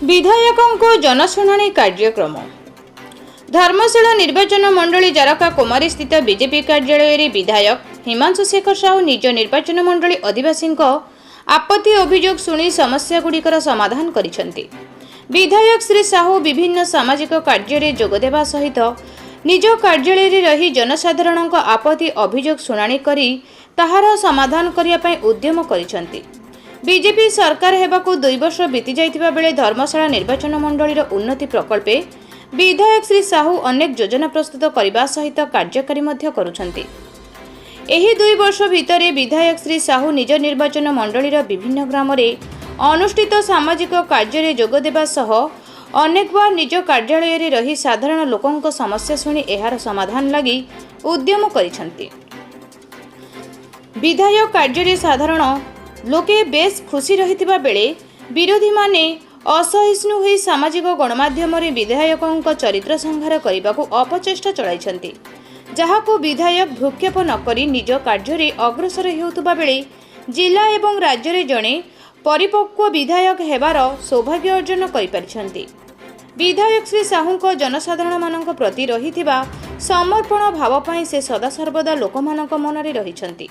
विधायकों जनशुणाणी कार्यक्रम धर्मशाला निर्वाचन मंडली जारका कुमारी स्थित बीजेपी कार्यालय रे विधायक हिमांशु शेखर साहू निज निर्वाचन मंडली आदिवासी आपत्ति अभियोग शुणी समस्या गुड़िकर समाधान करिसेंती। विधायक श्री साहू विभिन्न सामाजिक कार्य जोगदेवा सहित निज कार्यालय रे रही जनसाधारण आपत्ति अभियोग शुणाणी करी ताहार समाधान करिया पई उद्यम करिसेंती। बीजेपी सरकार हेबाकु 2 वर्ष बीती जाइतिबा बेले धर्मशाला निर्वाचन मंडलीर उन्नति प्रकल्पे विधायक श्री साहू अनेक योजना प्रस्तुत करने सहित कार्यकारी मध्य करुछंती। एही 2 वर्ष भितरे विधायक श्री साहू निज निर्वाचन मंडलीर विभिन्न ग्राम रे अनुष्ठित सामाजिक कार्य जोगदेवा सह अनेक बार निज कार्यालय रे रही साधारण लोकंक समस्या सुनी एहार समाधान लगी उद्यम करिछंती। विधायक कार्य साधारण लोके बेस खुशी रहितिबा बेले विरोधी माने असहिष्णु होई सामाजिक गणमाध्यम रे विधायकों चरित्र संहार करने अपचेष्टा चलाइछंती, जहाको विधायक भ्रूक्षेप नकरी निज कार्य रे अग्रसर हेउतबा बेले जिला एवं राज्य रे जणे परिपक्व विधायक हेबार सौभाग्य अर्जन करि परिछंती। विधायक श्री साहू जनसाधारण मानक प्रति रहिथिबा समर्पण भाव पई से सदा सर्वदा लोकमानक मनरे रहिछंती।